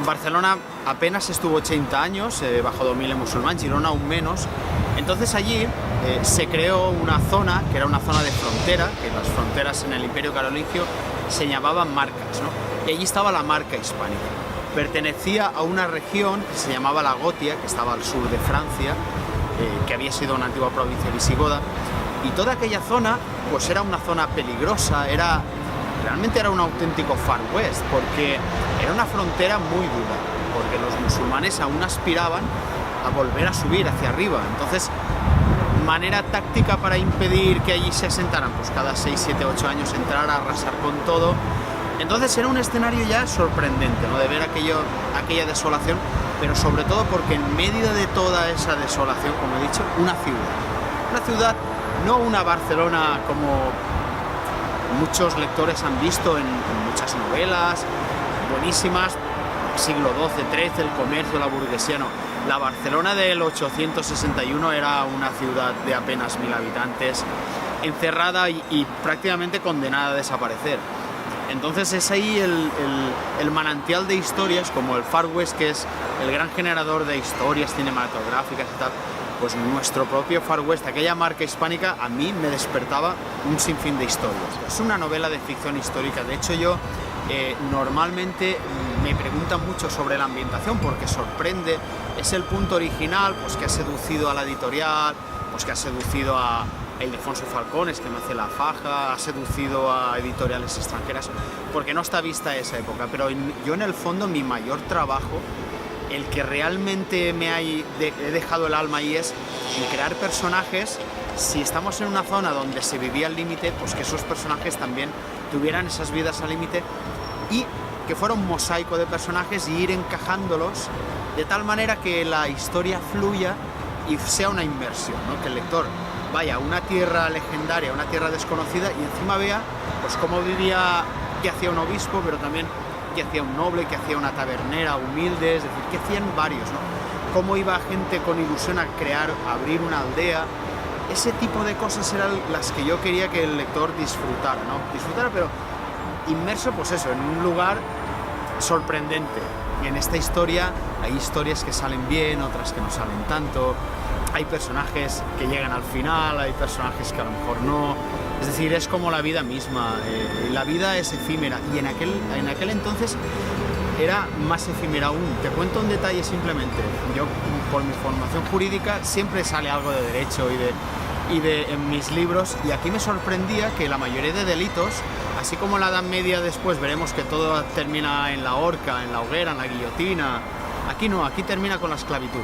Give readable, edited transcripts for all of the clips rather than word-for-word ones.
Barcelona apenas estuvo 80 años, bajo dominio musulmán, Girona aún menos. Entonces allí se creó una zona, que era una zona de frontera, que las fronteras en el Imperio Carolingio se llamaban marcas, ¿no? Y allí estaba la marca hispánica. Pertenecía a una región que se llamaba la Gotia, que estaba al sur de Francia, que había sido una antigua provincia visigoda. Y toda aquella zona, pues era una zona peligrosa, realmente era un auténtico Far West, porque era una frontera muy dura, porque los musulmanes aún aspiraban a volver a subir hacia arriba. Entonces, manera táctica para impedir que allí se asentaran, pues cada 6, 7, 8 años entrar a arrasar con todo. Entonces era un escenario ya sorprendente, ¿no? De ver aquella desolación, pero sobre todo porque en medio de toda esa desolación, como he dicho, una ciudad, no una Barcelona como muchos lectores han visto en muchas novelas buenísimas, siglo XII, XIII, el comercio, la burguesía, no. La Barcelona del 861 era una ciudad de apenas 1000 habitantes, encerrada y prácticamente condenada a desaparecer. Entonces es ahí el manantial de historias, como el Far West, que es el gran generador de historias cinematográficas y tal. Pues nuestro propio Far West, aquella marca hispánica, a mí me despertaba un sinfín de historias. Es una novela de ficción histórica. De hecho, yo normalmente me preguntan mucho sobre la ambientación porque sorprende. Es el punto original, pues que ha seducido a la editorial, pues que ha seducido a Ildefonso Falcones, que me hace La Faja, ha seducido a editoriales extranjeras, porque no está vista esa época. Pero yo, en el fondo, mi mayor trabajo, el que realmente he dejado el alma ahí, es en crear personajes. Si estamos en una zona donde se vivía al límite, pues que esos personajes también tuvieran esas vidas al límite y que fuera un mosaico de personajes y ir encajándolos de tal manera que la historia fluya y sea una inmersión, ¿no? Que el lector vaya a una tierra legendaria, a una tierra desconocida y encima vea pues cómo vivía, qué hacía un obispo, pero también qué hacía un noble, qué hacía una tabernera humilde, es decir, qué hacían varios, ¿no? Cómo iba gente con ilusión a abrir una aldea. Ese tipo de cosas eran las que yo quería que el lector disfrutara, ¿no? Disfrutara, pero inmerso, pues eso, en un lugar sorprendente. Y en esta historia hay historias que salen bien, otras que no salen tanto. Hay personajes que llegan al final, hay personajes que a lo mejor no. Es decir, es como la vida misma. La vida es efímera y en aquel entonces era más efímera aún. Te cuento un detalle simplemente. Yo, por mi formación jurídica, siempre sale algo de derecho en mis libros, y aquí me sorprendía que la mayoría de delitos, así como en la Edad Media después veremos que todo termina en la horca, en la hoguera, en la guillotina, aquí no, aquí termina con la esclavitud.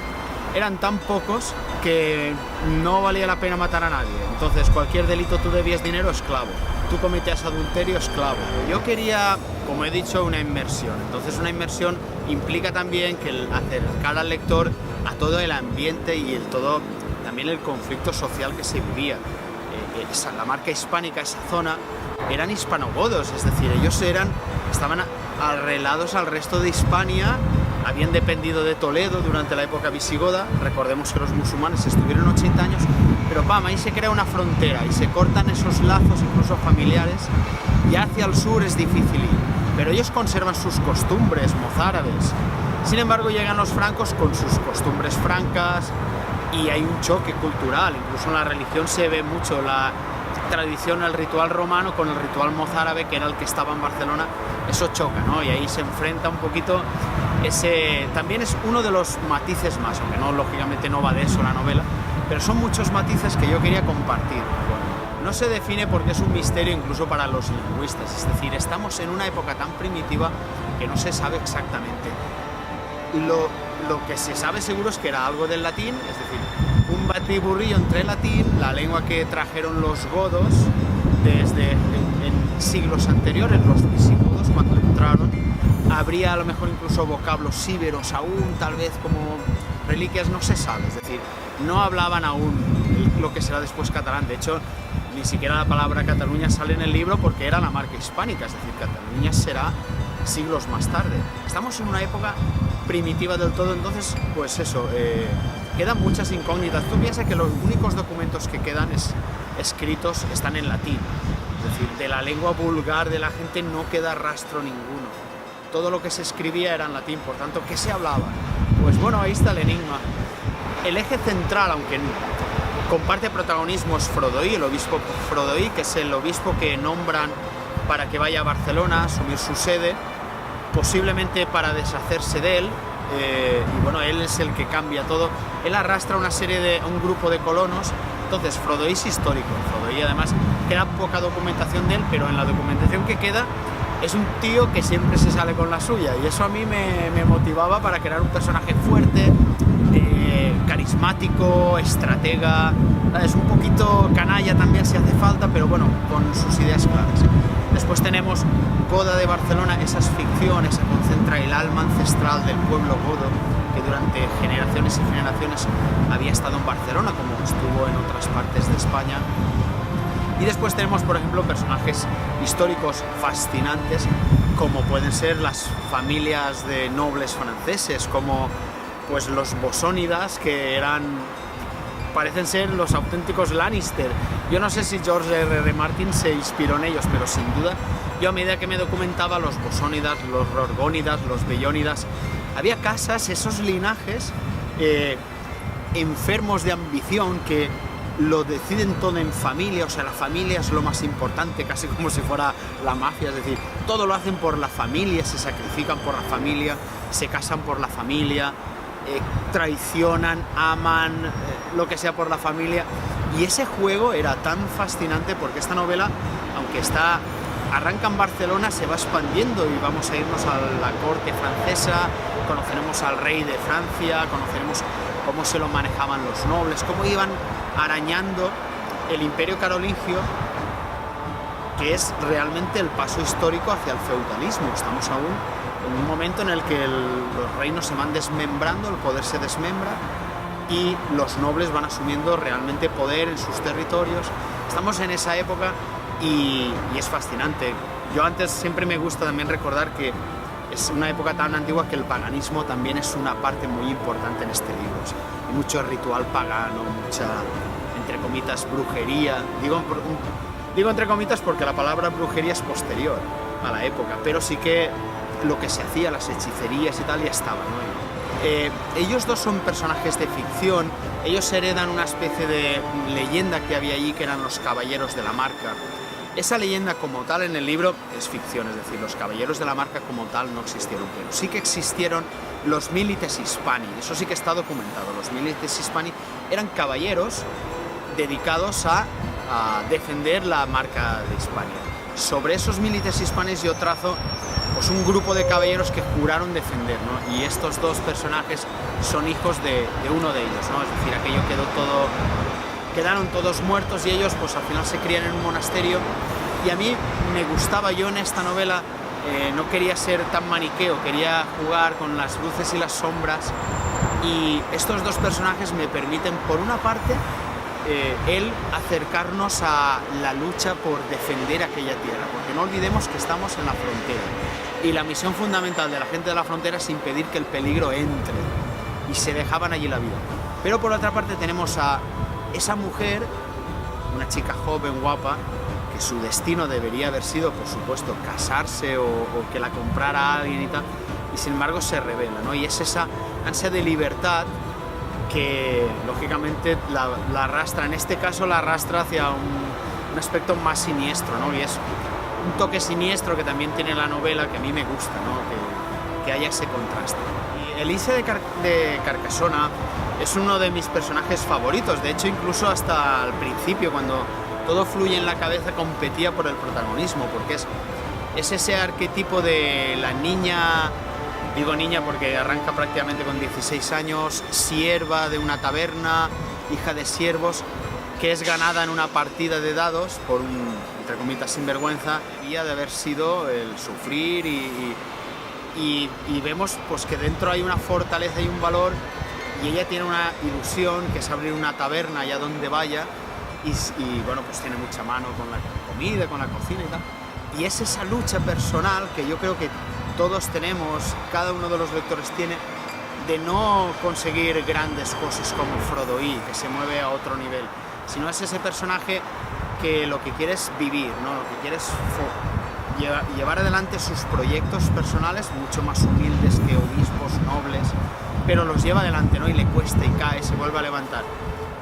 Eran tan pocos que no valía la pena matar a nadie. Entonces cualquier delito, tú debías dinero, esclavo. Tú cometías adulterio, esclavo. Yo quería, como he dicho, una inmersión. Entonces una inmersión implica también que acercar al lector a todo el ambiente y también el conflicto social que se vivía. La marca hispánica, esa zona, eran hispanogodos, es decir, ellos estaban arrelados al resto de Hispania. Habían dependido de Toledo durante la época visigoda. Recordemos que los musulmanes estuvieron 80 años, pero ahí se crea una frontera y se cortan esos lazos, incluso familiares, y hacia el sur es difícil ir. Pero ellos conservan sus costumbres mozárabes. Sin embargo, llegan los francos con sus costumbres francas y hay un choque cultural. Incluso en la religión se ve mucho la tradición, el ritual romano con el ritual mozárabe, que era el que estaba en Barcelona. Eso choca, ¿no? Y ahí se enfrenta un poquito también es uno de los matices más, aunque lógicamente no va de eso la novela, pero son muchos matices que yo quería compartir. No se define porque es un misterio incluso para los lingüistas, es decir, estamos en una época tan primitiva que no se sabe exactamente. Lo que se sabe seguro es que era algo del latín, es decir, un batiburrillo entre el latín, la lengua que trajeron los godos desde en siglos anteriores, los visigodos cuando entraron. Habría a lo mejor incluso vocablos íberos aún, tal vez como reliquias, no se sabe, es decir, no hablaban aún lo que será después catalán. De hecho, ni siquiera la palabra Cataluña sale en el libro porque era la marca hispánica, es decir, Cataluña será siglos más tarde. Estamos en una época primitiva del todo, entonces, pues eso, quedan muchas incógnitas. Tú piensas que los únicos documentos que quedan escritos están en latín, es decir, de la lengua vulgar de la gente no queda rastro ninguno. todo lo que se escribía era en latín. Por tanto, ¿qué se hablaba? Pues bueno, ahí está el enigma. El eje central, aunque comparte protagonismo, es Frodoi, el obispo Frodoi, que es el obispo que nombran para que vaya a Barcelona a asumir su sede, posiblemente para deshacerse de él. Y bueno, él es el que cambia todo. Él arrastra un grupo de colonos. Entonces Frodoi es histórico. Frodoi, además, queda poca documentación de él, pero en la documentación que queda es un tío que siempre se sale con la suya, y eso a mí me motivaba para crear un personaje fuerte, carismático, estratega. Es un poquito canalla también si hace falta, pero bueno, con sus ideas claras. Después tenemos Goda de Barcelona. Esa es ficción, esa concentra el alma ancestral del pueblo godo, que durante generaciones y generaciones había estado en Barcelona, como estuvo en otras partes de España. Y después tenemos, por ejemplo, personajes históricos fascinantes, como pueden ser las familias de nobles franceses, como pues los bosónidas, que parecen ser los auténticos Lannister. Yo no sé si George R.R. Martin se inspiró en ellos, pero sin duda, yo a medida que me documentaba, los bosónidas, los rorgónidas, los bellónidas, había casas, esos linajes enfermos de ambición que lo deciden todo en familia. O sea, la familia es lo más importante, casi como si fuera la mafia, es decir, todo lo hacen por la familia, se sacrifican por la familia, se casan por la familia, traicionan, aman, lo que sea por la familia. Y ese juego era tan fascinante porque esta novela, aunque arranca en Barcelona, se va expandiendo y vamos a irnos a la corte francesa, conoceremos al rey de Francia, conoceremos cómo se lo manejaban los nobles, cómo iban arañando el imperio carolingio, que es realmente el paso histórico hacia el feudalismo. Estamos aún en un momento en el que los reinos se van desmembrando, el poder se desmembra y los nobles van asumiendo realmente poder en sus territorios. Estamos en esa época y es fascinante. Yo antes siempre me gusta también recordar que es una época tan antigua que el paganismo también es una parte muy importante en este libro. O sea, hay mucho ritual pagano, mucha, entre comitas, brujería. Digo entre comitas porque la palabra brujería es posterior a la época, pero sí que lo que se hacía, las hechicerías y tal, ya estaban, ¿no? Ellos dos son personajes de ficción. Ellos heredan una especie de leyenda que había allí, que eran los Caballeros de la Marca. Esa leyenda como tal en el libro es ficción, es decir, los Caballeros de la Marca como tal no existieron, pero sí que existieron los Milites Hispani. Eso sí que está documentado. Los Milites Hispani eran caballeros dedicados a defender la marca de Hispania. Sobre esos Milites Hispanis yo trazo pues un grupo de caballeros que juraron defender, ¿no? Y estos dos personajes son hijos de uno de ellos, ¿no? Es decir, aquello quedaron todos muertos y ellos pues al final se crían en un monasterio. Y a mí me gustaba, yo en esta novela no quería ser tan maniqueo, quería jugar con las luces y las sombras, y estos dos personajes me permiten, por una parte, acercarnos a la lucha por defender aquella tierra, porque no olvidemos que estamos en la frontera y la misión fundamental de la gente de la frontera es impedir que el peligro entre, y se dejaban allí la vida. Pero por otra parte tenemos a esa mujer, una chica joven, guapa, que su destino debería haber sido, por supuesto, casarse o que la comprara alguien y tal, y sin embargo se revela, ¿no? Y es esa ansia de libertad que lógicamente la arrastra, en este caso la arrastra hacia un aspecto más siniestro, ¿no? Y es un toque siniestro que también tiene la novela, que a mí me gusta, ¿no? Que haya ese contraste. Y Elise de Carcassona es uno de mis personajes favoritos. De hecho, incluso hasta el principio, cuando todo fluye en la cabeza, competía por el protagonismo, porque es ese arquetipo de la niña, digo niña porque arranca prácticamente con 16 años, sierva de una taberna, hija de siervos, que es ganada en una partida de dados por un, entre comillas, sinvergüenza. Debía de haber sido el sufrir y vemos pues que dentro hay una fortaleza y un valor, y ella tiene una ilusión que es abrir una taberna allá donde vaya, y bueno, pues tiene mucha mano con la comida, con la cocina y tal. Y es esa lucha personal que yo creo que todos tenemos, cada uno de los lectores tiene, de no conseguir grandes cosas como Frodoi, que se mueve a otro nivel, sino es ese personaje que lo que quiere es vivir, ¿no? Lo que quiere es llevar adelante sus proyectos personales, mucho más humildes que obispos, nobles, pero los lleva adelante, ¿no? Y le cuesta y cae, se vuelve a levantar.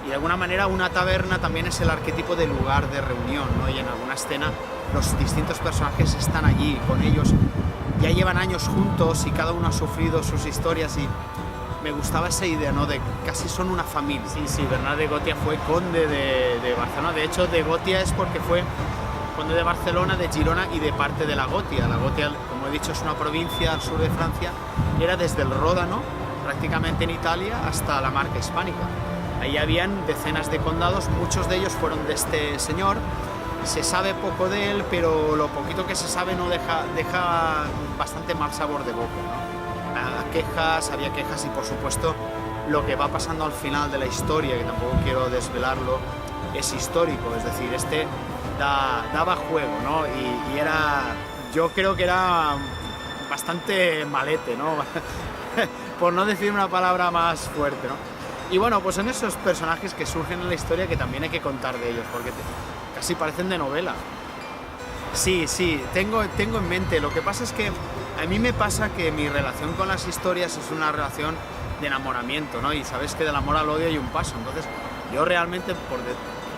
Y de alguna manera una taberna también es el arquetipo de lugar de reunión, ¿no? Y en alguna escena los distintos personajes están allí con ellos, ya llevan años juntos y cada uno ha sufrido sus historias y me gustaba esa idea, ¿no? De casi son una familia. Sí, Bernat de Gotia fue conde de Barcelona, de hecho de Gotia es porque fue conde de Barcelona, de Girona y de parte de la Gotia. La Gotia, como he dicho, es una provincia al sur de Francia, era desde el Ródano, prácticamente en Italia, hasta la Marca Hispánica. Ahí habían decenas de condados, muchos de ellos fueron de este señor. Se sabe poco de él, pero lo poquito que se sabe no deja bastante mal sabor de boca, ¿no? Había quejas y por supuesto lo que va pasando al final de la historia, que tampoco quiero desvelarlo, es histórico, es decir, daba juego, ¿no? Y era, yo creo que era bastante malete, ¿no? Por no decir una palabra más fuerte, ¿no? Y bueno, pues son esos personajes que surgen en la historia que también hay que contar de ellos, porque casi parecen de novela. Sí, tengo en mente. Lo que pasa es que a mí me pasa que mi relación con las historias es una relación de enamoramiento, ¿no? Y sabes que del amor al odio hay un paso. Entonces, yo realmente, por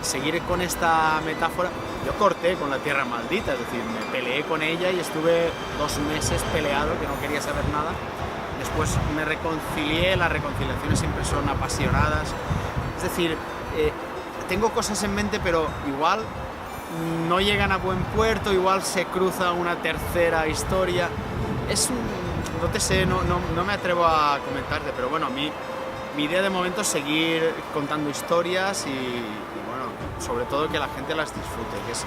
seguir con esta metáfora, yo corté con la Tierra Maldita, es decir, me peleé con ella y estuve 2 meses peleado, que no quería saber nada. Después me reconcilié, las reconciliaciones siempre son apasionadas. Es decir, tengo cosas en mente, pero igual no llegan a buen puerto, igual se cruza una tercera historia. No te sé, no me atrevo a comentarte, pero bueno, mi idea de momento es seguir contando historias y bueno, sobre todo que la gente las disfrute, que es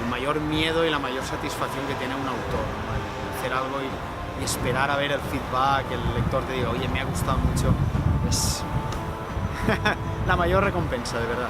el mayor miedo y la mayor satisfacción que tiene un autor, ¿no? El hacer algo y esperar a ver el feedback, el lector te diga, oye, me ha gustado mucho, es la mayor recompensa, de verdad.